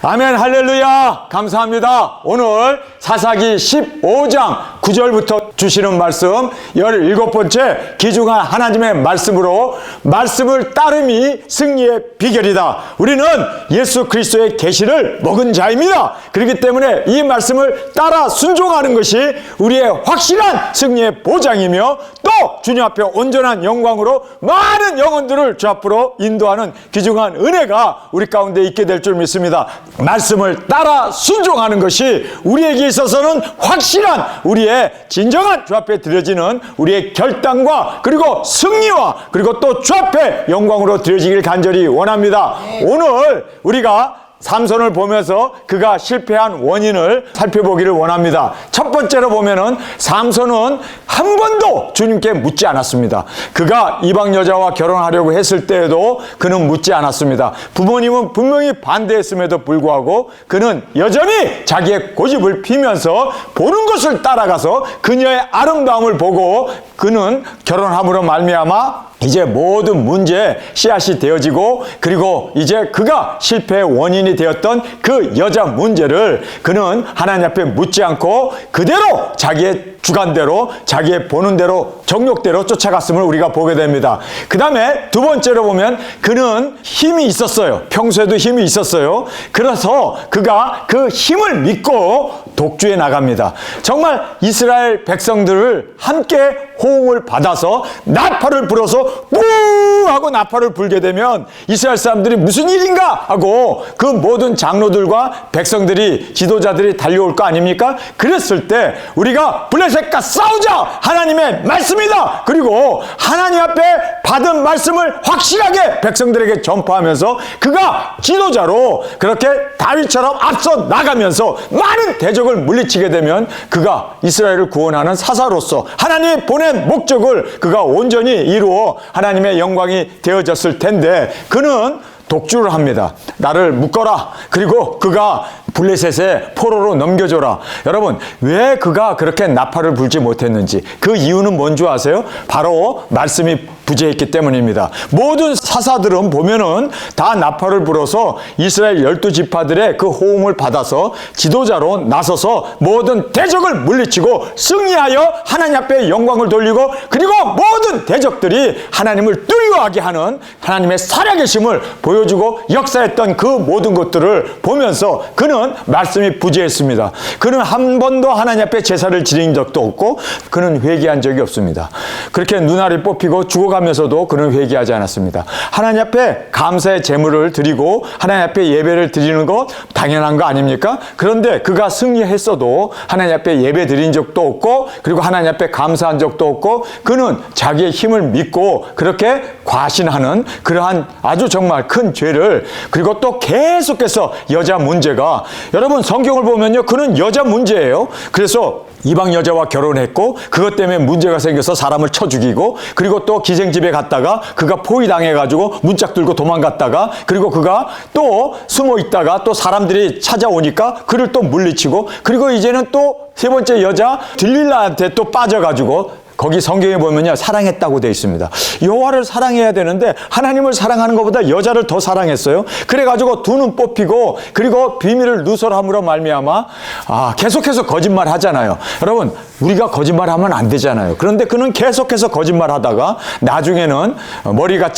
아멘. 할렐루야. 감사합니다. 오늘 사사기 15장 9절부터 주시는 말씀 17번째 귀중한 하나님의 말씀으로 말씀을 따름이 승리의 비결이다. 우리는 예수 그리스도의 계시를 먹은 자입니다. 그렇기 때문에 이 말씀을 따라 순종하는 것이 우리의 확실한 승리의 보장이며 또 주님 앞에 온전한 영광으로 많은 영혼들을 주 앞으로 인도하는 귀중한 은혜가 우리 가운데 있게 될 줄 믿습니다. 말씀을 따라 순종하는 것이 우리에게 있어서는 확실한 우리의 진정한 주 앞에 드려지는 우리의 결단과 그리고 승리와 그리고 또 주 앞에 영광으로 드려지길 간절히 원합니다. 오늘 우리가 삼손을 보면서 그가 실패한 원인을 살펴보기를 원합니다. 첫 번째로 보면은 삼손은 한 번도 주님께 묻지 않았습니다. 그가 이방 여자와 결혼하려고 했을 때에도 그는 묻지 않았습니다. 부모님은 분명히 반대했음에도 불구하고 그는 여전히 자기의 고집을 피면서 보는 것을 따라가서 그녀의 아름다움을 보고 그는 결혼함으로 말미암아 이제 모든 문제의 씨앗이 되어지고 그리고 이제 그가 실패의 원인이 되었던 그 여자 문제를 그는 하나님 앞에 묻지 않고 그대로 자기의 주관대로 자기의 보는 대로 정욕대로 쫓아갔음을 우리가 보게 됩니다. 그 다음에 두 번째로 보면 그는 힘이 있었어요. 평소에도 힘이 있었어요. 그래서 그가 그 힘을 믿고 독주에 나갑니다. 정말 이스라엘 백성들을 함께 호응을 받아서 나팔을 불어서 뿌 하고 나팔을 불게 되면 이스라엘 사람들이 무슨 일인가 하고 그 모든 장로들과 백성들이 지도자들이 달려올 거 아닙니까? 그랬을 때 우리가 블레셋과 싸우자! 하나님의 말씀이다! 그리고 하나님 앞에 받은 말씀을 확실하게 백성들에게 전파하면서 그가 지도자로 그렇게 다윗처럼 앞서 나가면서 많은 대적을 물리치게 되면 그가 이스라엘을 구원하는 사사로서 하나님이 보낸 목적을 그가 온전히 이루어 하나님의 영광이 되어졌을 텐데 그는 독주를 합니다. 나를 묶어라. 그리고 그가 블레셋의 포로로 넘겨줘라. 여러분, 왜 그가 그렇게 나팔을 불지 못했는지 그 이유는 뭔지 아세요? 바로 말씀이 부재했기 때문입니다. 모든 사사들은 보면은 다 나팔을 불어서 이스라엘 12지파들의 그 호응을 받아서 지도자로 나서서 모든 대적을 물리치고 승리하여 하나님 앞에 영광을 돌리고 그리고 모든 대적들이 하나님을 두려워하게 하는 하나님의 살아계심을 보여주고 역사했던 그 모든 것들을 보면서 그는 말씀이 부재했습니다. 그는 한 번도 하나님 앞에 제사를 지닌 적도 없고 그는 회개한 적이 없습니다. 그렇게 눈알이 뽑히고 죽어가면서도 그는 회개하지 않았습니다. 하나님 앞에 감사의 제물을 드리고 하나님 앞에 예배를 드리는 것 당연한 거 아닙니까? 그런데 그가 승리했어도 하나님 앞에 예배 드린 적도 없고 그리고 하나님 앞에 감사한 적도 없고 그는 자기의 힘을 믿고 그렇게 과신하는 그러한 아주 정말 큰 죄를 그리고 또 계속해서 여자 문제가 여러분 성경을 보면요 그는 여자 문제예요. 그래서 이방 여자와 결혼했고 그것 때문에 문제가 생겨서 사람을 쳐 죽이고 그리고 또 기생집에 갔다가 그가 포위당해가지고 문짝 들고 도망갔다가 그리고 그가 또 숨어 있다가 또 사람들이 찾아오니까 그를 또 물리치고 그리고 이제는 또 세 번째 여자 들릴라한테 또 빠져가지고 거기 성경에 보면요 사랑했다고 되어 있습니다. 여호와를 사랑해야 되는데 하나님을 사랑하는 것보다 여자를 더 사랑했어요. 그래가지고 두 눈 뽑히고 그리고 비밀을 누설함으로 말미암아 계속해서 거짓말 하잖아요. 여러분 우리가 거짓말하면 안 되잖아요. 그런데 그는 계속해서 거짓말하다가 나중에는 머리가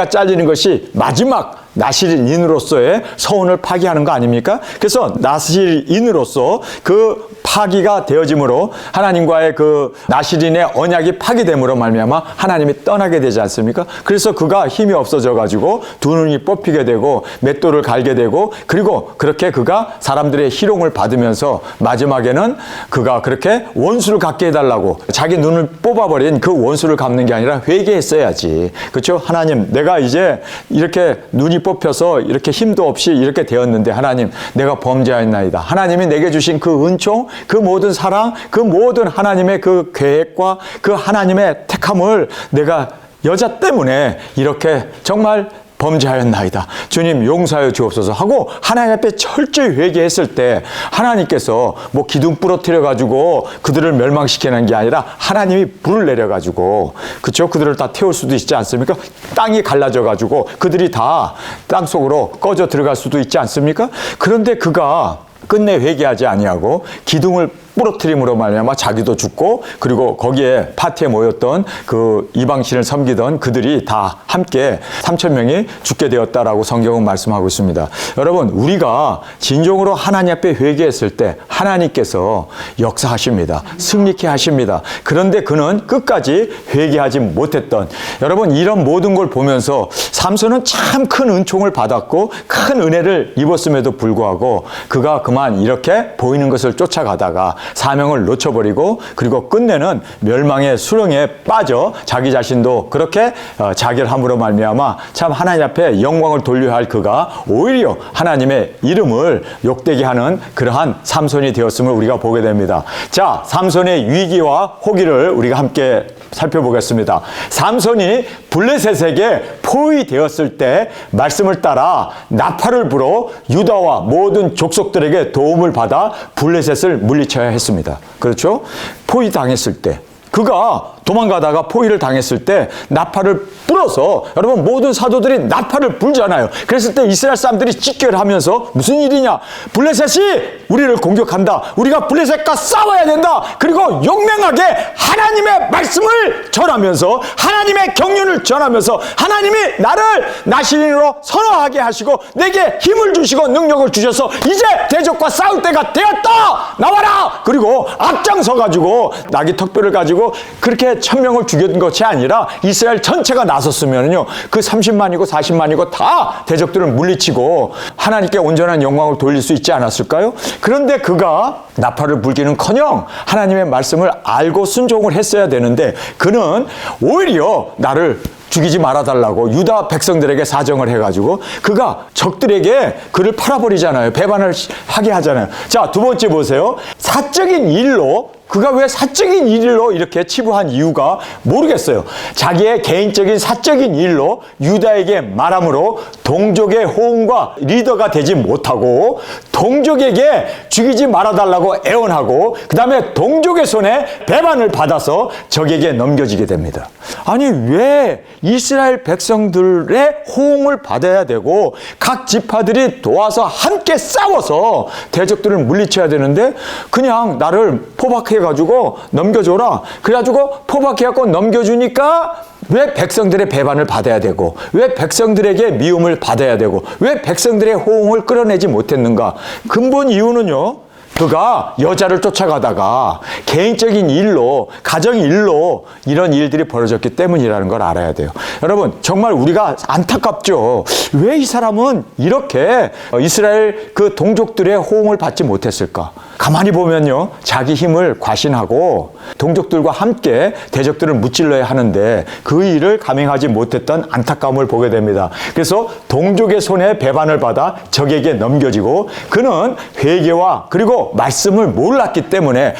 잘리는 것이 마지막 나실인으로서의 서원을 파기하는 거 아닙니까? 그래서 나실인으로서 그 파기가 되어짐으로 하나님과의 그 나실인의 언약이 파기됨으로 말미암아 하나님이 떠나게 되지 않습니까? 그래서 그가 힘이 없어져 가지고 두 눈이 뽑히게 되고 맷돌을 갈게 되고 그리고 그렇게 그가 사람들의 희롱을 받으면서 마지막에는 그가 그렇게 원수를 갖게 해달라고 자기 눈을 뽑아버린 그 원수를 갚는 게 아니라 회개했어야지. 그렇죠? 하나님 내가 이제 이렇게 눈이 뽑혀서 이렇게 힘도 없이 이렇게 되었는데 하나님 내가 범죄하였나이다. 하나님이 내게 주신 그 은총 그 모든 사랑 그 모든 하나님의 그 계획과 그 하나님의 택함을 내가 여자 때문에 이렇게 정말 범죄하였나이다. 주님 용서하여 주옵소서 하고 하나님 앞에 철저히 회개했을 때 하나님께서 뭐 기둥 부러뜨려 가지고 그들을 멸망시키는 게 아니라 하나님이 불을 내려 가지고 그렇죠? 그들을 다 태울 수도 있지 않습니까? 땅이 갈라져 가지고 그들이 다 땅속으로 꺼져 들어갈 수도 있지 않습니까? 그런데 그가 끝내 회개하지 아니하고 기둥을 부러뜨림으로 말미암아 자기도 죽고 그리고 거기에 파티에 모였던 그 이방신을 섬기던 그들이 다 함께 3,000명이 죽게 되었다라고 성경은 말씀하고 있습니다. 여러분 우리가 진정으로 하나님 앞에 회개했을 때 하나님께서 역사하십니다. 승리케 하십니다. 그런데 그는 끝까지 회개하지 못했던 여러분 이런 모든 걸 보면서 삼손은 참 큰 은총을 받았고 큰 은혜를 입었음에도 불구하고 그가 그만 이렇게 보이는 것을 쫓아가다가 사명을 놓쳐버리고 그리고 끝내는 멸망의 수렁에 빠져 자기 자신도 그렇게 자결함으로 말미암아 참 하나님 앞에 영광을 돌려야 할 그가 오히려 하나님의 이름을 욕되게 하는 그러한 삼손이 되었음을 우리가 보게 됩니다. 자, 삼손의 위기와 호기를 우리가 함께 살펴보겠습니다. 삼손이 블레셋에게 포위되었을 때 말씀을 따라 나팔을 불어 유다와 모든 족속들에게 도움을 받아 블레셋을 물리쳐야 했습니다. 그렇죠? 포위당했을 때 그가 도망가다가 포위를 당했을 때 나팔을 불어서 여러분 모든 사도들이 나팔을 불잖아요. 그랬을 때 이스라엘 사람들이 직결하면서 무슨 일이냐? 블레셋이 우리를 공격한다. 우리가 블레셋과 싸워야 된다. 그리고 용맹하게 하나님의 말씀을 전하면서 하나님의 경륜을 전하면서 하나님이 나를 나신인으로 선언하게 하시고 내게 힘을 주시고 능력을 주셔서 이제 대적과 싸울 때가 되었다. 나와라. 그리고 앞장서 가지고 나귀 턱뼈를 가지고 그렇게 1,000명을 죽인 것이 아니라 이스라엘 전체가 나섰으면요 그 30만이고 40만이고 다 대적들을 물리치고 하나님께 온전한 영광을 돌릴 수 있지 않았을까요? 그런데 그가 나팔을 불기는커녕 하나님의 말씀을 알고 순종을 했어야 되는데 그는 오히려 나를 죽이지 말아달라고 유다 백성들에게 사정을 해가지고 그가 적들에게 그를 팔아버리잖아요. 배반을 하게 하잖아요. 자, 두 번째 보세요. 사적인 일로 그가 왜 사적인 일로 이렇게 치부한 이유가 모르겠어요. 자기의 개인적인 사적인 일로 유다에게 말함으로 동족의 호응과 리더가 되지 못하고 동족에게 죽이지 말아달라고 애원하고 그 다음에 동족의 손에 배반을 받아서 적에게 넘겨지게 됩니다. 아니 왜 이스라엘 백성들의 호응을 받아야 되고 각 지파들이 도와서 함께 싸워서 대적들을 물리쳐야 되는데 그냥 나를 포박해가지고 넘겨줘라. 그래가지고 포박해갖고 넘겨주니까 왜 백성들의 배반을 받아야 되고 왜 백성들에게 미움을 받아야 되고 왜 백성들의 호응을 끌어내지 못했는가? 근본 이유는요. 그가 여자를 쫓아가다가 개인적인 일로 가정 일로 이런 일들이 벌어졌기 때문이라는 걸 알아야 돼요. 여러분 정말 우리가 안타깝죠. 왜 이 사람은 이렇게 이스라엘 그 동족들의 호응을 받지 못했을까? 가만히 보면요. 자기 힘을 과신하고 동족들과 함께 대적들을 무찔러야 하는데 그 일을 감행하지 못했던 안타까움을 보게 됩니다. 그래서 동족의 손에 배반을 받아 적에게 넘겨지고 그는 회개와 그리고 말씀을 몰랐기 때문에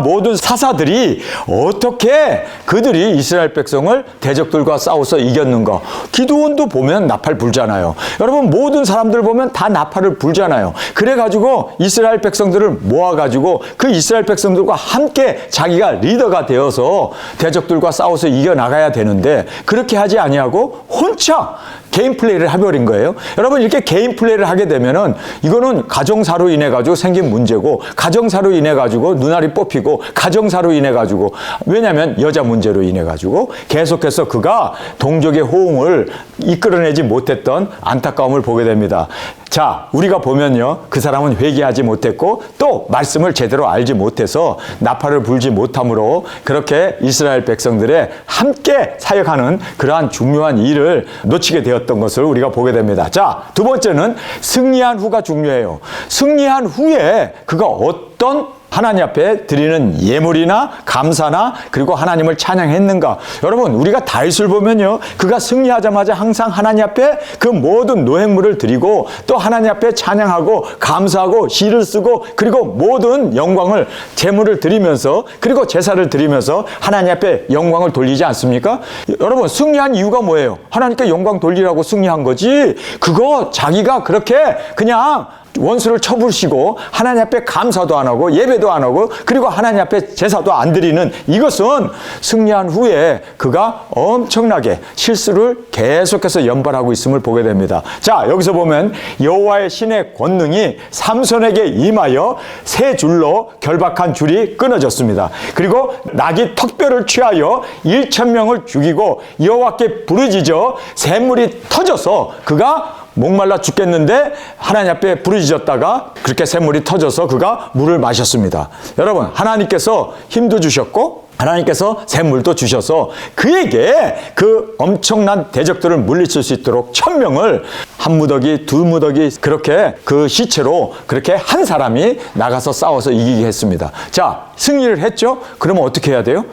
모든 사사들이 어떻게 그들이 이스라엘 백성을 대적들과 싸워서 이겼는가. 기드온도 보면 나팔 불잖아요. 여러분 모든 사람들 보면 다 나팔을 불잖아요. 그래가지고 이스라엘 백성들을 모아가지고 그 이스라엘 백성들과 함께 자기가 리더가 되어서 대적들과 싸워서 이겨나가야 되는데 그렇게 하지 아니하고 혼자 개인 플레이를 해버린 거예요. 여러분 이렇게 개인 플레이를 하게 되면은 이거는 가정사로 인해 가지고 생긴 문제고 가정사로 인해 가지고 눈알이 뽑히고 가정사로 인해 가지고 왜냐하면 여자 문제로 인해 가지고 계속해서 그가 동족의 호응을 이끌어내지 못했던 안타까움을 보게 됩니다. 자, 우리가 보면요. 그 사람은 회개하지 못했고 또 말씀을 제대로 알지 못해서 나팔을 불지 못함으로 그렇게 이스라엘 백성들의 함께 사역하는 그러한 중요한 일을 놓치게 되었던 것을 우리가 보게 됩니다. 자, 두 번째는 승리한 후가 중요해요. 승리한 후에 그가 어떤 하나님 앞에 드리는 예물이나 감사나 그리고 하나님을 찬양했는가? 여러분, 우리가 다윗을 보면요, 그가 승리하자마자 항상 하나님 앞에 그 모든 노획물을 드리고 또 하나님 앞에 찬양하고 감사하고 시를 쓰고 그리고 모든 영광을 제물을 드리면서 그리고 제사를 드리면서 하나님 앞에 영광을 돌리지 않습니까? 여러분, 승리한 이유가 뭐예요? 하나님께 영광 돌리라고 승리한 거지. 그거 자기가 그렇게 그냥 원수를 쳐부시고 하나님 앞에 감사도 안 하고 예배도 안 하고 그리고 하나님 앞에 제사도 안 드리는, 이것은 승리한 후에 그가 엄청나게 실수를 계속해서 연발하고 있음을 보게 됩니다. 자, 여기서 보면 여호와의 신의 권능이 삼손에게 임하여 세 줄로 결박한 줄이 끊어졌습니다. 그리고 낙이 턱뼈를 취하여 1,000명을 죽이고 여호와께 부르짖어 샘물이 터져서 그가 목말라 죽겠는데 하나님 앞에 부르짖었다가 그렇게 샘물이 터져서 그가 물을 마셨습니다. 여러분, 하나님께서 힘도 주셨고 하나님께서 샘물도 주셔서 그에게 그 엄청난 대적들을 물리칠 수 있도록 1,000명을 한 무더기 두 무더기 그렇게 그 시체로 그렇게 한 사람이 나가서 싸워서 이기게 했습니다. 자, 승리를 했죠? 그러면 어떻게 해야 돼요?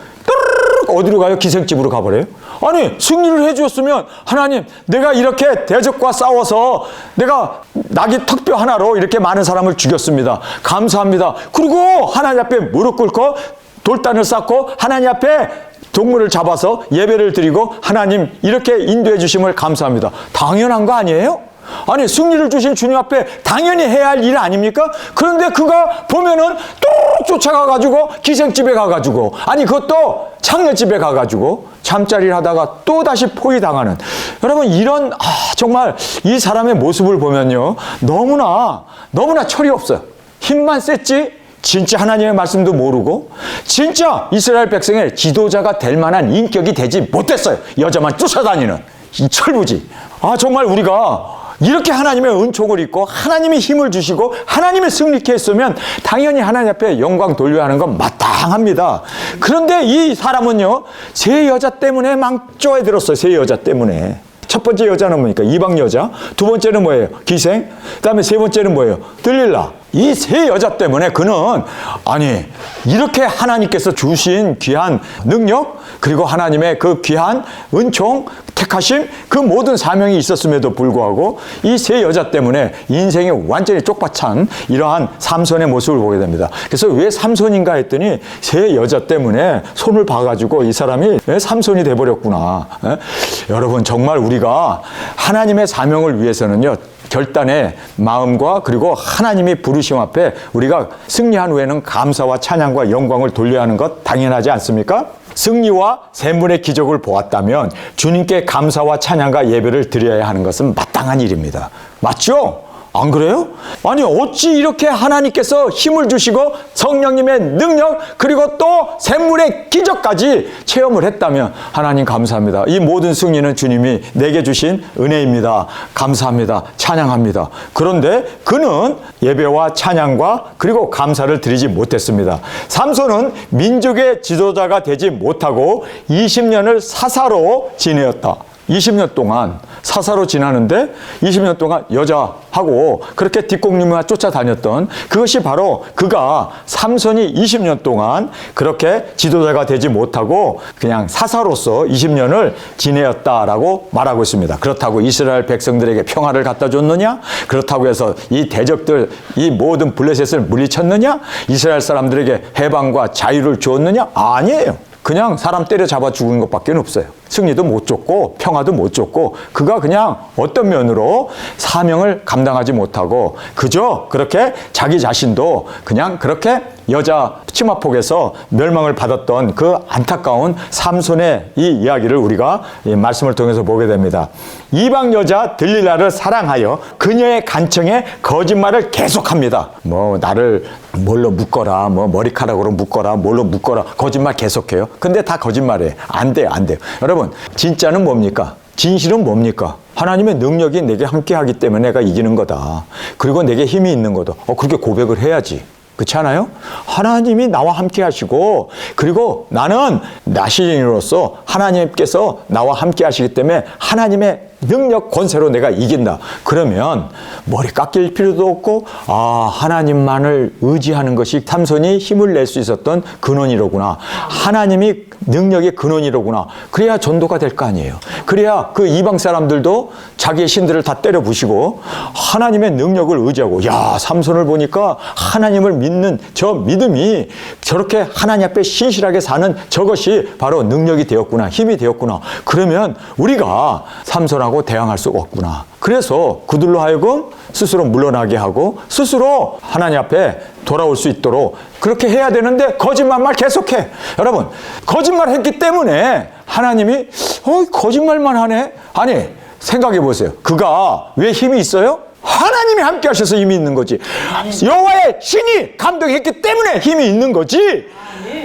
어디로 가요? 기생집으로 가버려요? 아니, 승리를 해주었으면 하나님, 내가 이렇게 대적과 싸워서 내가 낙이 턱뼈 하나로 이렇게 많은 사람을 죽였습니다. 감사합니다. 그리고 하나님 앞에 무릎 꿇고 돌단을 쌓고 하나님 앞에 동물을 잡아서 예배를 드리고 하나님 이렇게 인도해 주심을 감사합니다. 당연한 거 아니에요? 아니, 승리를 주신 주님 앞에 당연히 해야 할 일 아닙니까? 그런데 그가 보면은 또 쫓아가가지고 기생집에 가가지고, 아니 그것도 창녀집에 가가지고 잠자리를 하다가 또 다시 포위당하는, 여러분 이런 정말 이 사람의 모습을 보면요, 너무나 철이 없어요. 힘만 셌지 진짜 하나님의 말씀도 모르고 진짜 이스라엘 백성의 지도자가 될 만한 인격이 되지 못했어요. 여자만 쫓아다니는 이 철부지. 정말 우리가 이렇게 하나님의 은총을 입고 하나님이 힘을 주시고 하나님이 승리케 했으면 당연히 하나님 앞에 영광 돌려야 하는 건 마땅합니다. 그런데 이 사람은요, 세 여자 때문에 망조에 들었어요. 세 여자 때문에. 첫 번째 여자는 뭡니까? 이방 여자. 두 번째는 뭐예요? 기생. 그 다음에 세 번째는 뭐예요? 들릴라. 이 세 여자 때문에 그는 이렇게 하나님께서 주신 귀한 능력 그리고 하나님의 그 귀한 은총 택하심 그 모든 사명이 있었음에도 불구하고 이 세 여자 때문에 인생이 완전히 쪽박찬 이러한 삼손의 모습을 보게 됩니다. 그래서 왜 삼손인가 했더니 세 여자 때문에 손을 봐가지고 이 사람이 왜 삼손이 돼버렸구나. 여러분, 정말 우리가 하나님의 사명을 위해서는요, 결단의 마음과 그리고 하나님이 부르심 앞에 우리가 승리한 후에는 감사와 찬양과 영광을 돌려야 하는 것 당연하지 않습니까? 승리와 샘물의 기적을 보았다면 주님께 감사와 찬양과 예배를 드려야 하는 것은 마땅한 일입니다. 맞죠? 안 그래요? 아니, 어찌 이렇게 하나님께서 힘을 주시고 성령님의 능력 그리고 또 샘물의 기적까지 체험을 했다면 하나님 감사합니다. 이 모든 승리는 주님이 내게 주신 은혜입니다. 감사합니다. 찬양합니다. 그런데 그는 예배와 찬양과 그리고 감사를 드리지 못했습니다. 삼손은 민족의 지도자가 되지 못하고 20년을 사사로 지내었다. 20년 동안 사사로 지나는데 20년 동안 여자하고 그렇게 뒷공님과 쫓아다녔던 그것이 바로 그가 삼손이 20년 동안 그렇게 지도자가 되지 못하고 그냥 사사로서 20년을 지내었다라고 말하고 있습니다. 그렇다고 이스라엘 백성들에게 평화를 갖다 줬느냐? 그렇다고 해서 이 대적들 이 모든 블레셋을 물리쳤느냐? 이스라엘 사람들에게 해방과 자유를 주었느냐? 아니에요. 그냥 사람 때려잡아 죽은 것밖에 없어요. 승리도 못 줬고 평화도 못 줬고 그가 그냥 어떤 면으로 사명을 감당하지 못하고 그저 그렇게 자기 자신도 그냥 그렇게 여자 치마폭에서 멸망을 받았던 그 안타까운 삼손의 이 이야기를 우리가 이 말씀을 통해서 보게 됩니다. 이방 여자 들릴라를 사랑하여 그녀의 간청에 거짓말을 계속합니다. 나를 뭘로 묶어라, 머리카락으로 묶어라, 뭘로 묶어라, 거짓말 계속해요. 근데 다 거짓말이에요. 안 돼요. 여러분, 진짜는 뭡니까? 진실은 뭡니까? 하나님의 능력이 내게 함께하기 때문에 내가 이기는 거다. 그리고 내게 힘이 있는 거다. 그렇게 고백을 해야지. 그렇지 않아요? 하나님이 나와 함께 하시고 그리고 나는 나시린으로서 하나님께서 나와 함께 하시기 때문에 하나님의 능력, 권세로 내가 이긴다. 그러면 머리 깎일 필요도 없고 하나님만을 의지하는 것이 삼손이 힘을 낼 수 있었던 근원이로구나. 하나님이 능력의 근원이로구나. 그래야 전도가 될 거 아니에요. 그래야 그 이방 사람들도 자기의 신들을 다 때려 부시고 하나님의 능력을 의지하고, 야, 삼손을 보니까 하나님을 믿는 저 믿음이 저렇게 하나님 앞에 신실하게 사는 저것이 바로 능력이 되었구나, 힘이 되었구나. 그러면 우리가 삼손하고 대항할 수가 없구나. 그래서 그들로 하여금 스스로 물러나게 하고 스스로 하나님 앞에 돌아올 수 있도록 그렇게 해야 되는데 거짓말만 계속해. 여러분, 거짓말했기 때문에 하나님이 거짓말만 하네? 아니, 생각해 보세요. 그가 왜 힘이 있어요? 하나님이 함께 하셔서 힘이 있는 거지. 여호와의 신이 감동했기 때문에 힘이 있는 거지.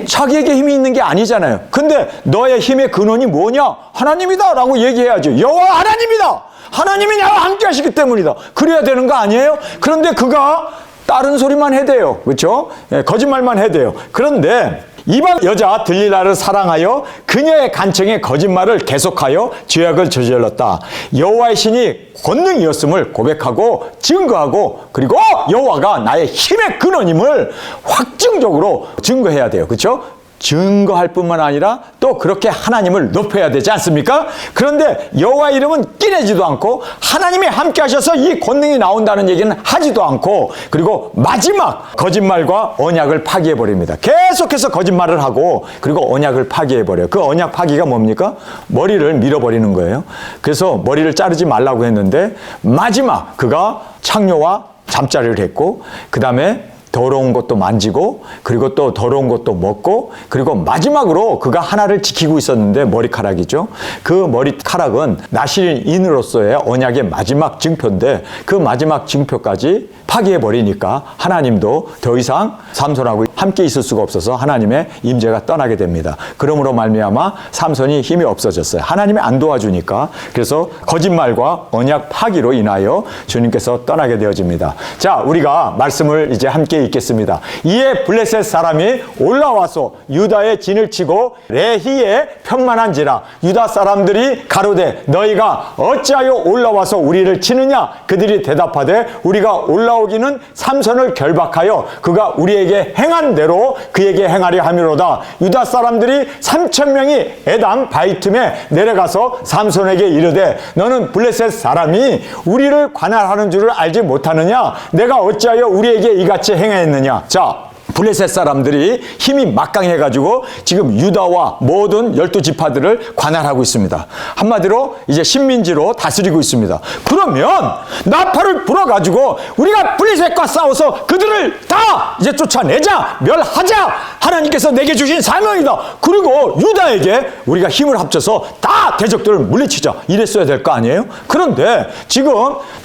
자기에게 힘이 있는 게 아니잖아요. 근데 너의 힘의 근원이 뭐냐? 하나님이다 라고 얘기해야죠. 여호와 하나님이다. 하나님이 나와 함께 하시기 때문이다. 그래야 되는 거 아니에요? 그런데 그가 다른 소리만 해대요. 그렇죠? 거짓말만 해대요. 그런데 이방 여자 들릴라를 사랑하여 그녀의 간청에 거짓말을 계속하여 죄악을 저질렀다. 여호와의 신이 권능이었음을 고백하고 증거하고, 그리고 여호와가 나의 힘의 근원임을 확증적으로 증거해야 돼요. 그렇죠? 증거할 뿐만 아니라 또 그렇게 하나님을 높여야 되지 않습니까? 그런데 여호와 이름은 끼내지도 않고 하나님이 함께 하셔서 이 권능이 나온다는 얘기는 하지도 않고, 그리고 마지막 거짓말과 언약을 파기해버립니다. 계속해서 거짓말을 하고 그리고 언약을 파기해버려요. 그 언약 파기가 뭡니까? 머리를 밀어버리는 거예요. 그래서 머리를 자르지 말라고 했는데 마지막 그가 창녀와 잠자리를 했고, 그 다음에 더러운 것도 만지고, 그리고 또 더러운 것도 먹고, 그리고 마지막으로 그가 하나를 지키고 있었는데 머리카락이죠. 그 머리카락은 나실인으로서의 언약의 마지막 증표인데 그 마지막 증표까지 파기해버리니까 하나님도 더 이상 삼손하고 함께 있을 수가 없어서 하나님의 임재가 떠나게 됩니다. 그러므로 말미암아 삼손이 힘이 없어졌어요. 하나님이 안 도와주니까. 그래서 거짓말과 언약 파기로 인하여 주님께서 떠나게 되어집니다. 자, 우리가 말씀을 이제 함께 읽겠습니다. 이에 블레셋 사람이 올라와서 유다의 진을 치고 레히에 편만한지라. 유다 사람들이 가로되 너희가 어찌하여 올라와서 우리를 치느냐? 그들이 대답하되 우리가 올라오기는 삼손을 결박하여 그가 우리에게 행한 대로 그에게 행하려 함이로다. 유다 사람들이 3,000명이 에담 바이툼에 내려가서 삼손에게 이르되 너는 블레셋 사람이 우리를 관할하는 줄을 알지 못하느냐? 내가 어찌하여 우리에게 이같이 행하였느냐? 자, 블레셋 사람들이 힘이 막강해가지고 지금 유다와 모든 12지파들을 관할하고 있습니다. 한마디로 이제 식민지로 다스리고 있습니다. 그러면 나팔을 불어가지고 우리가 블레셋과 싸워서 그들을 다 이제 쫓아내자, 멸하자, 하나님께서 내게 주신 사명이다. 그리고 유다에게 우리가 힘을 합쳐서 다 대적들을 물리치자, 이랬어야 될 거 아니에요? 그런데 지금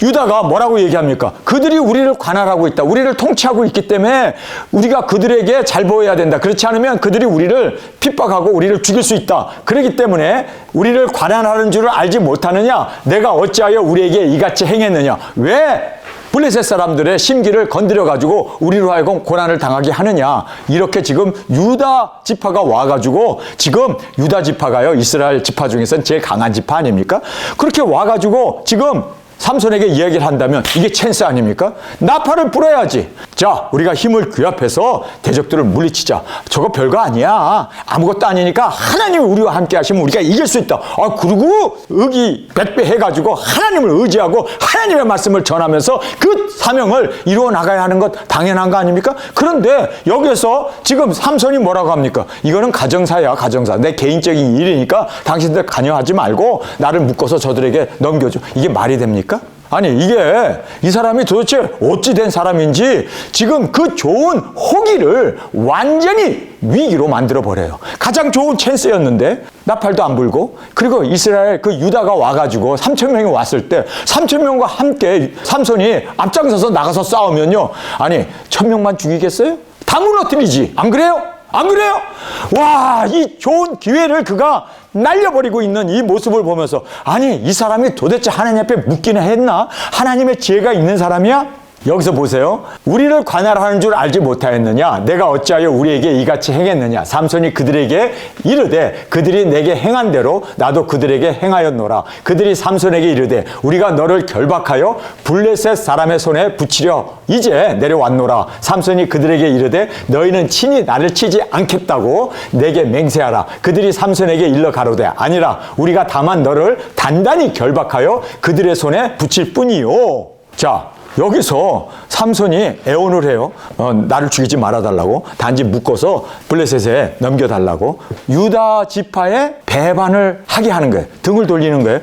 유다가 뭐라고 얘기합니까? 그들이 우리를 관할하고 있다, 우리를 통치하고 있기 때문에 우리가 그들에게 잘 보여야 된다. 그렇지 않으면 그들이 우리를 핍박하고 우리를 죽일 수 있다. 그렇기 때문에 우리를 관할하는 줄을 알지 못하느냐? 내가 어찌하여 우리에게 이같이 행했느냐? 왜 블레셋 사람들의 심기를 건드려가지고 우리로 하여금 고난을 당하게 하느냐? 이렇게 지금 유다 지파가 와가지고, 지금 유다 지파가요, 이스라엘 지파 중에서는 제일 강한 지파 아닙니까? 그렇게 와가지고 지금 삼손에게 이야기를 한다면 이게 찬스 아닙니까? 나팔을 불어야지. 자, 우리가 힘을 규합해서 대적들을 물리치자. 저거 별거 아니야. 아무것도 아니니까 하나님이 우리와 함께 하시면 우리가 이길 수 있다. 그리고 의기 백배 해가지고 하나님을 의지하고 하나님의 말씀을 전하면서 그 사명을 이루어 나가야 하는 것 당연한 거 아닙니까? 그런데 여기서 지금 삼손이 뭐라고 합니까? 이거는 가정사야, 가정사. 내 개인적인 일이니까 당신들 관여하지 말고 나를 묶어서 저들에게 넘겨줘. 이게 말이 됩니까? 아니, 이게 이 사람이 도대체 어찌 된 사람인지 지금 그 좋은 호기를 완전히 위기로 만들어버려요. 가장 좋은 찬스였는데 나팔도 안 불고, 그리고 이스라엘 그 유다가 와가지고 3,000명이 왔을 때 3,000명과 함께 삼손이 앞장서서 나가서 싸우면요, 아니 1,000명만 죽이겠어요? 다 무너뜨리지. 안 그래요? 안 그래요? 와, 이 좋은 기회를 그가 날려버리고 있는 이 모습을 보면서, 아니 이 사람이 도대체 하나님 앞에 묻기는 했나? 하나님의 지혜가 있는 사람이야? 여기서 보세요. 우리를 관할하는 줄 알지 못하였느냐? 내가 어찌하여 우리에게 이같이 행했느냐? 삼손이 그들에게 이르되 그들이 내게 행한 대로 나도 그들에게 행하였노라. 그들이 삼손에게 이르되 우리가 너를 결박하여 블레셋 사람의 손에 붙이려 이제 내려왔노라. 삼손이 그들에게 이르되 너희는 친히 나를 치지 않겠다고 내게 맹세하라. 그들이 삼손에게 일러 가로되 아니라 우리가 다만 너를 단단히 결박하여 그들의 손에 붙일 뿐이요. 자, 여기서 삼손이 애원을 해요. 나를 죽이지 말아달라고, 단지 묶어서 블레셋에 넘겨달라고 유다 지파의 배반을 하게 하는 거예요. 등을 돌리는 거예요.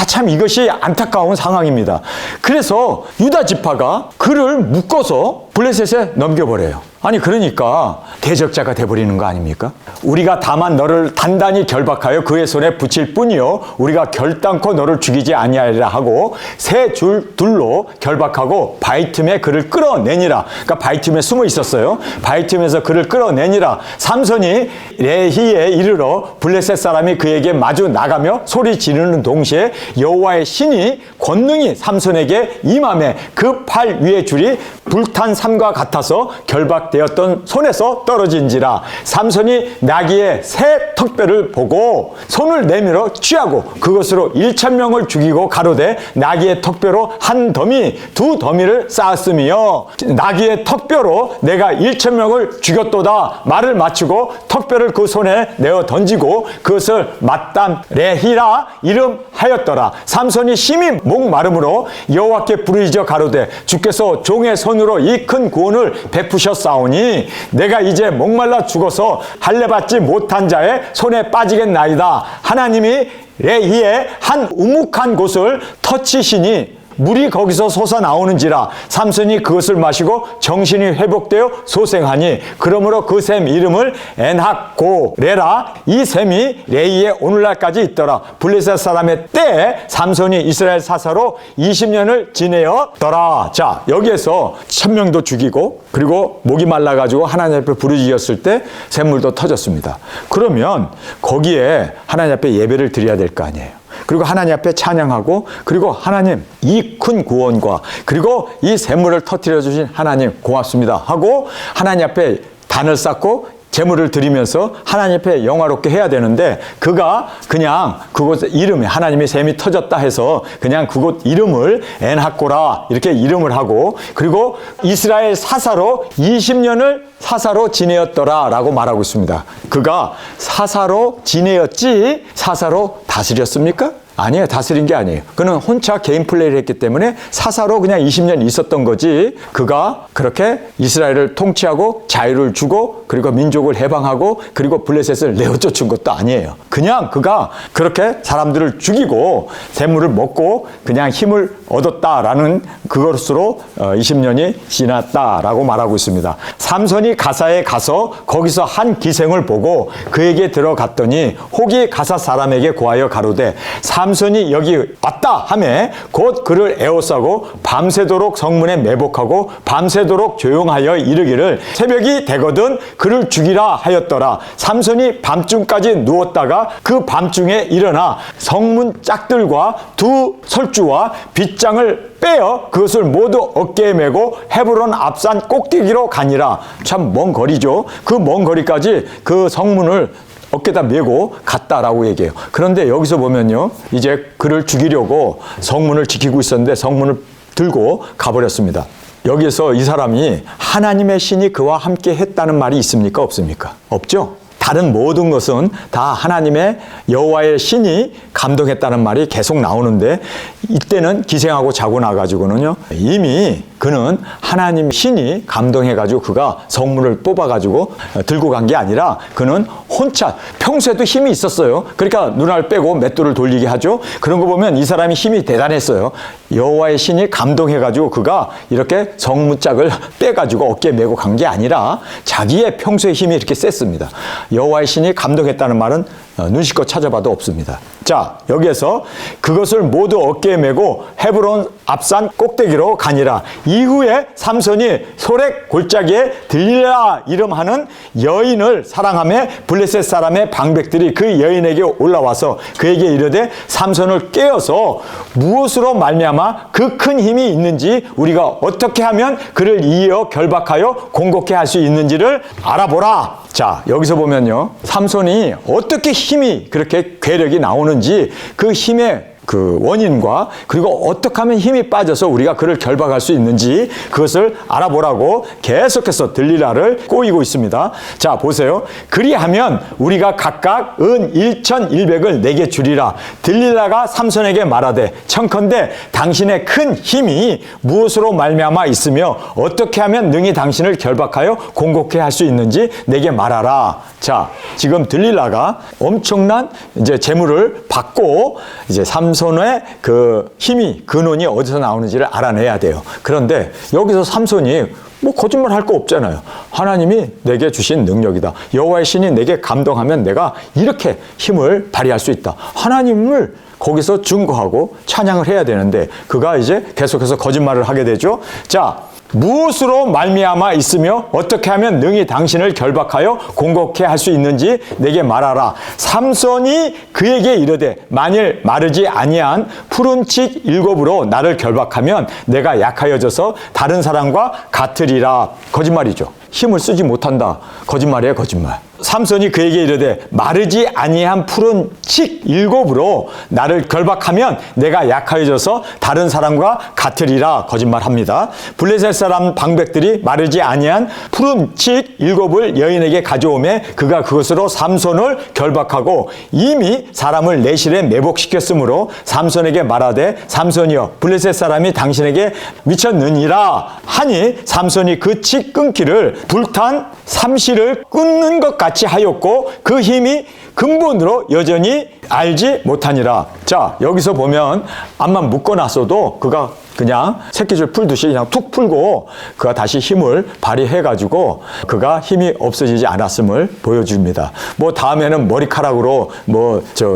참 이것이 안타까운 상황입니다. 그래서 유다 지파가 그를 묶어서 블레셋에 넘겨버려요. 아니 그러니까 대적자가 돼버리는 거 아닙니까? 우리가 다만 너를 단단히 결박하여 그의 손에 붙일 뿐이요 우리가 결단코 너를 죽이지 아니하리라 하고 세 줄둘로 결박하고 바위 틈에 그를 끌어내니라. 그러니까 바위 틈에 숨어 있었어요. 바위 틈에서 그를 끌어내니라. 삼손이 레히에 이르러 블레셋 사람이 그에게 마주 나가며 소리 지르는 동시에 여호와의 신이 권능이 삼손에게 임하매 그 팔 위의 줄이 불탄 삼과 같아서 결박되었던 손에서 떨어진지라. 삼손이 나귀의 새 턱뼈를 보고 손을 내밀어 취하고 그것으로 1,000명을 죽이고 가로되 나귀의 턱뼈로 한 더미 두 더미를 쌓았으며 나귀의 턱뼈로 내가 1,000명을 죽였도다 말을 마치고 턱뼈를 그 손에 내어 던지고 그것을 마담 레히라 이름하였더라. 삼손이 심히 목마름으로 여호와께 부르짖어 가로되 주께서 종의 손으로 이 큰 구원을 베푸셨사오니 내가 이제 목말라 죽어서 할례받지 못한 자의 손에 빠지겠나이다. 하나님이 레히의 한 우묵한 곳을 터치시니 물이 거기서 솟아나오는지라. 삼손이 그것을 마시고 정신이 회복되어 소생하니 그러므로 그 샘 이름을 엔학고레라. 이 샘이 레이에 오늘날까지 있더라. 블레셋 사람의 때에 삼손이 이스라엘 사사로 20년을 지내었더라. 자, 여기에서 1,000명도 죽이고 그리고 목이 말라가지고 하나님 앞에 부르짖었을 때 샘물도 터졌습니다. 그러면 거기에 하나님 앞에 예배를 드려야 될 거 아니에요. 그리고 하나님 앞에 찬양하고 그리고 하나님 이 큰 구원과 그리고 이 샘물을 터뜨려 주신 하나님 고맙습니다 하고 하나님 앞에 단을 쌓고 제물을 드리면서 하나님 앞에 영화롭게 해야 되는데 그가 그냥 그곳 이름에 하나님의 샘이 터졌다 해서 그냥 그곳 이름을 엔학고라 이렇게 이름을 하고 그리고 이스라엘 사사로 20년을 사사로 지내었더라 라고 말하고 있습니다. 그가 사사로 지내었지 사사로 다스렸습니까? 아니에요. 다스린 게 아니에요. 그는 혼자 개인 플레이를 했기 때문에 사사로 그냥 20년 있었던 거지 그가 그렇게 이스라엘을 통치하고 자유를 주고 그리고 민족을 해방하고 그리고 블레셋을 내어쫓은 것도 아니에요. 그냥 그가 그렇게 사람들을 죽이고 재물을 먹고 그냥 힘을 얻었다라는 그것으로 20년이 지났다라고 말하고 있습니다. 삼손이 가사에 가서 거기서 한 기생을 보고 그에게 들어갔더니 혹이 가사 사람에게 고하여 가로되 삼손이 여기 왔다 하매 곧 그를 에워싸고 밤새도록 성문에 매복하고 밤새도록 조용하여 이르기를 새벽이 되거든 그를 죽이라 하였더라. 삼손이 밤중까지 누웠다가 그 밤중에 일어나 성문 짝들과 두 설주와 빗장을 빼어 그것을 모두 어깨에 메고 헤브론 앞산 꼭대기로 가니라. 참 먼 거리죠. 그 먼 거리까지 그 성문을 어깨다 메고 갔다라고 얘기해요. 그런데 여기서 보면요. 이제 그를 죽이려고 성문을 지키고 있었는데 성문을 들고 가버렸습니다. 여기서 이 사람이 하나님의 신이 그와 함께 했다는 말이 있습니까? 없습니까? 없죠? 다른 모든 것은 다 하나님의 여호와의 신이 감동했다는 말이 계속 나오는데 이때는 기생하고 자고 나가지고는요. 이미 그는 하나님 신이 감동해가지고 그가 성문을 뽑아가지고 들고 간 게 아니라 그는 혼자 평소에도 힘이 있었어요. 그러니까 눈알 빼고 맷돌을 돌리게 하죠. 그런 거 보면 이 사람이 힘이 대단했어요. 여호와의 신이 감동해가지고 그가 이렇게 성문짝을 빼가지고 어깨에 메고 간 게 아니라 자기의 평소의 힘이 이렇게 셌습니다. 여호와의 신이 감동했다는 말은 눈치껏 찾아봐도 없습니다. 자, 여기에서 그것을 모두 어깨에 메고 헤브론 앞산 꼭대기로 가니라. 이후에 삼손이 소렉 골짜기에 들릴라 이름하는 여인을 사랑하며 블레셋 사람의 방백들이 그 여인에게 올라와서 그에게 이르되 삼손을 깨어서 무엇으로 말미암아 그 큰 힘이 있는지 우리가 어떻게 하면 그를 이어 결박하여 공곡케 할 수 있는지를 알아보라. 자, 여기서 보면요, 삼손이 어떻게 힘이 그렇게 괴력이 나오는지 그 힘의 그 원인과 그리고 어떻게 하면 힘이 빠져서 우리가 그를 결박할 수 있는지 그것을 알아보라고 계속해서 들릴라를 꼬이고 있습니다. 자, 보세요. 그리하면 우리가 각각 은 1,100을 내게 주리라. 들릴라가 삼손에게 말하되 청컨대 당신의 큰 힘이 무엇으로 말미암아 있으며 어떻게 하면 능히 당신을 결박하여 공곡케 할 수 있는지 내게 말하라. 자, 지금 들릴라가 엄청난 이제 재물을 받고 이제 삼손의 그 힘이 근원이 어디서 나오는지를 알아내야 돼요. 그런데 여기서 삼손이 뭐 거짓말 할 거 없잖아요. 하나님이 내게 주신 능력이다. 여호와의 신이 내게 감동하면 내가 이렇게 힘을 발휘할 수 있다. 하나님을 거기서 증거하고 찬양을 해야 되는데 그가 이제 계속해서 거짓말을 하게 되죠. 자, 무엇으로 말미암아 있으며 어떻게 하면 능히 당신을 결박하여 공곡케 할 수 있는지 내게 말하라. 삼손이 그에게 이르되 만일 마르지 아니한 푸른 칡 7으로 나를 결박하면 내가 약하여져서 다른 사람과 같으리라. 거짓말이죠. 힘을 쓰지 못한다. 거짓말이에요, 거짓말. 삼손이 그에게 이르되 마르지 아니한 푸른 칡 7으로 나를 결박하면 내가 약하여져서 다른 사람과 같으리라. 거짓말합니다. 블레셋 사람 방백들이 마르지 아니한 푸른 칡 7을 여인에게 가져오매 그가 그것으로 삼손을 결박하고 이미 사람을 내실에 매복시켰으므로 삼손에게 말하되 삼손이여 블레셋 사람이 당신에게 미쳤느니라 하니 삼손이 그 칡 끊기를 불탄 삼시를 끊는 것 같이 하였고 그 힘이 근본으로 여전히 알지 못하니라. 자, 여기서 보면 암만 묶어놨어도 그가 그냥 새끼줄 풀듯이 그냥 툭 풀고 그가 다시 힘을 발휘해가지고 그가 힘이 없어지지 않았음을 보여줍니다. 뭐 다음에는 머리카락으로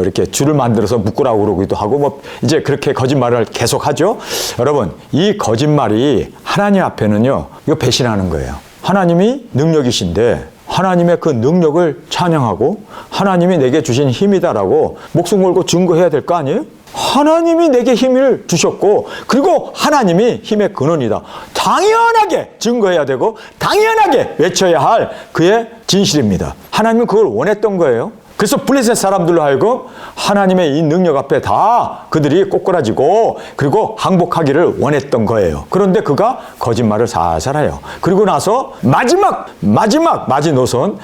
이렇게 줄을 만들어서 묶으라고 그러기도 하고 뭐 이제 그렇게 거짓말을 계속 하죠. 여러분, 이 거짓말이 하나님 앞에는요, 이거 배신하는 거예요. 하나님이 능력이신데 하나님의 그 능력을 찬양하고 하나님이 내게 주신 힘이다라고 목숨 걸고 증거해야 될 거 아니에요? 하나님이 내게 힘을 주셨고 그리고 하나님이 힘의 근원이다. 당연하게 증거해야 되고 당연하게 외쳐야 할 그의 진실입니다. 하나님은 그걸 원했던 거예요. 그래서 블레셋 사람들로 하여금 하나님의 이 능력 앞에 다 그들이 꼬꾸라지고 그리고 항복하기를 원했던 거예요. 그런데 그가 거짓말을 살살 해요. 그리고 나서 마지막 마지노선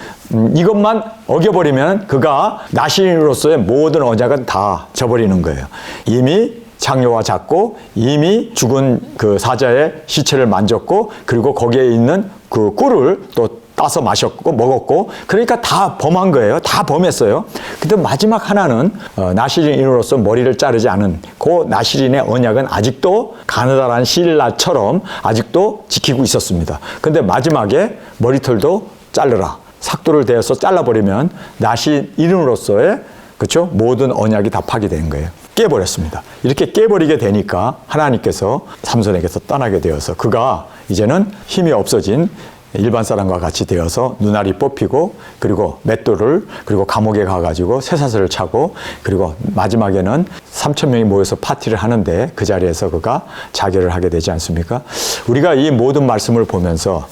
이것만 어겨버리면 그가 나시린으로서의 모든 언약은 다 져버리는 거예요. 이미 장요와 잡고 이미 죽은 그 사자의 시체를 만졌고 그리고 거기에 있는 그 꿀을 또 따서 마셨고 먹었고 그러니까 다 범한 거예요. 다 범했어요. 근데 마지막 하나는 나시린으로서 머리를 자르지 않은 그 나시린의 언약은 아직도 가느다란 신라처럼 아직도 지키고 있었습니다. 근데 마지막에 머리털도 자르라. 삭도를 대어서 잘라버리면 나시린으로서의 그렇죠? 모든 언약이 다 파괴된 거예요. 깨버렸습니다. 이렇게 깨버리게 되니까 하나님께서 삼손에게서 떠나게 되어서 그가 이제는 힘이 없어진 일반 사람과 같이 되어서 눈알이 뽑히고 그리고 맷돌을 그리고 감옥에 가가지고 쇠사슬을 차고 그리고 마지막에는 3,000명이 모여서 파티를 하는데 그 자리에서 그가 자결을 하게 되지 않습니까? 우리가 이 모든 말씀을 보면서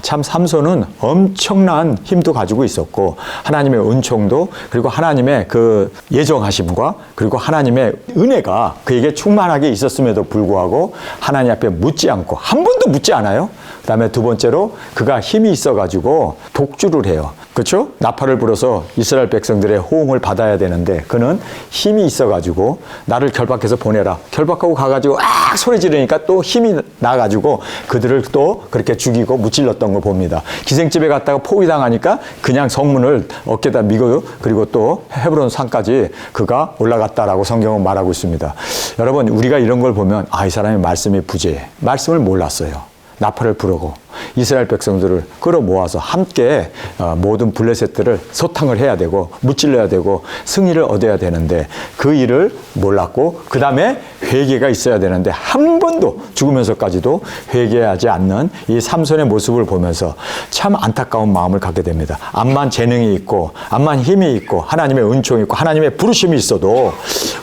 참 삼손은 엄청난 힘도 가지고 있었고 하나님의 은총도 그리고 하나님의 그 예정하심과 그리고 하나님의 은혜가 그에게 충만하게 있었음에도 불구하고 하나님 앞에 묻지 않고 한 번도 묻지 않아요. 그 다음에 두 번째로 그가 힘이 있어가지고 독주를 해요. 그렇죠? 나팔을 불어서 이스라엘 백성들의 호응을 받아야 되는데 그는 힘이 있어가지고 나를 결박해서 보내라. 결박하고 가가지고 소리 지르니까 또 힘이 나가지고 그들을 또 그렇게 죽이고 무찔렀던 걸 봅니다. 기생집에 갔다가 포위당하니까 그냥 성문을 어깨에다 미고 그리고 또 헤브론 산까지 그가 올라갔다라고 성경은 말하고 있습니다. 여러분, 우리가 이런 걸 보면 이 사람이 말씀이 부재해. 말씀을 몰랐어요. 나팔을 부르고 이스라엘 백성들을 끌어모아서 함께 모든 블레셋들을 소탕을 해야 되고 무찔러야 되고 승리를 얻어야 되는데 그 일을 몰랐고 그 다음에 회개가 있어야 되는데 한 번도 죽으면서까지도 회개하지 않는 이 삼손의 모습을 보면서 참 안타까운 마음을 갖게 됩니다. 암만 재능이 있고 암만 힘이 있고 하나님의 은총이 있고 하나님의 부르심이 있어도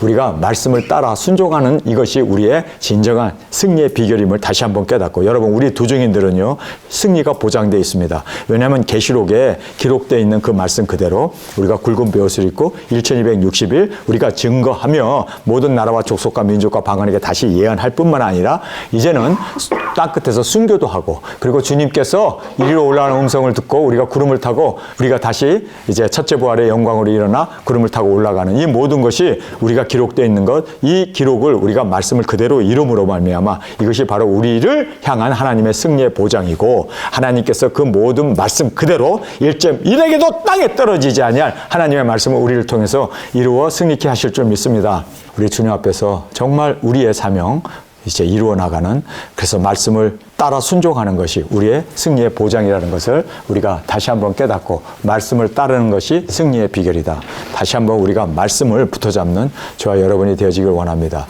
우리가 말씀을 따라 순종하는 이것이 우리의 진정한 승리의 비결임을 다시 한번 깨닫고 여러분 우리 두증인들은요 승리가 보장되어 있습니다. 왜냐하면 계시록에 기록되어 있는 그 말씀 그대로 우리가 굵은 베옷을 입고 1260일 우리가 증거하며 모든 나라와 족속과 민족과 방언에게 다시 예언할 뿐만 아니라 이제는 땅끝에서 순교도 하고 그리고 주님께서 이리로 올라가는 음성을 듣고 우리가 구름을 타고 우리가 다시 이제 첫째 부활의 영광으로 일어나 구름을 타고 올라가는 이 모든 것이 우리가 기록되어 있는 것, 이 기록을 우리가 말씀을 그대로 이름으로 말미암아 이것이 바로 우리를 향한 하나님의 승리의 보장이고 하나님께서 그 모든 말씀 그대로 1.1에게도 땅에 떨어지지 아니할 하나님의 말씀을 우리를 통해서 이루어 승리케 하실 줄 믿습니다. 우리 주님 앞에서 정말 우리의 사명 이제 이루어 나가는 그래서 말씀을 따라 순종하는 것이 우리의 승리의 보장이라는 것을 우리가 다시 한번 깨닫고 말씀을 따르는 것이 승리의 비결이다. 다시 한번 우리가 말씀을 붙어잡는 저와 여러분이 되어지길 원합니다.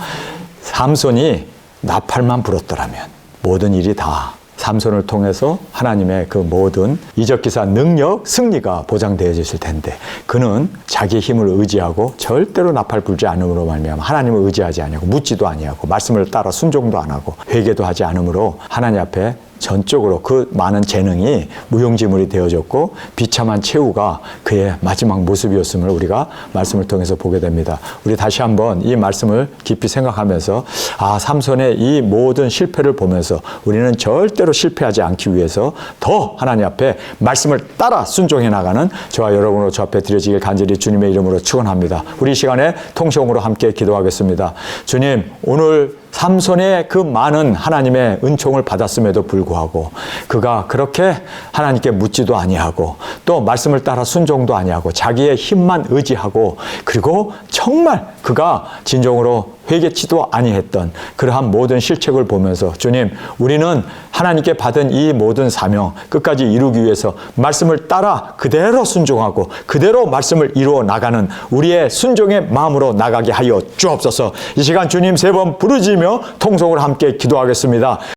삼손이 나팔만 불었더라면 모든 일이 다 삼손을 통해서 하나님의 그 모든 이적기사 능력, 승리가 보장되어졌을 텐데 그는 자기의 힘을 의지하고 절대로 나팔 불지 않음으로 말미암아 하나님을 의지하지 아니하고 묻지도 아니하고 말씀을 따라 순종도 안 하고 회개도 하지 않으므로 하나님 앞에 전적으로 그 많은 재능이 무용지물이 되어졌고 비참한 최후가 그의 마지막 모습이었음을 우리가 말씀을 통해서 보게 됩니다. 우리 다시 한번 이 말씀을 깊이 생각하면서 삼손의 이 모든 실패를 보면서 우리는 절대로 실패하지 않기 위해서 더 하나님 앞에 말씀을 따라 순종해 나가는 저와 여러분으로 저 앞에 드려지길 간절히 주님의 이름으로 축원합니다. 우리 이 시간에 통성으로 함께 기도하겠습니다. 주님, 오늘 삼손의 그 많은 하나님의 은총을 받았음에도 불구하고 그가 그렇게 하나님께 묻지도 아니하고 또 말씀을 따라 순종도 아니하고 자기의 힘만 의지하고 그리고 정말 그가 진정으로 회개치도 아니했던 그러한 모든 실책을 보면서 주님, 우리는 하나님께 받은 이 모든 사명 끝까지 이루기 위해서 말씀을 따라 그대로 순종하고 그대로 말씀을 이루어 나가는 우리의 순종의 마음으로 나가게 하여 주옵소서. 이 시간 주님 3번 부르짖으며 통성을 함께 기도하겠습니다.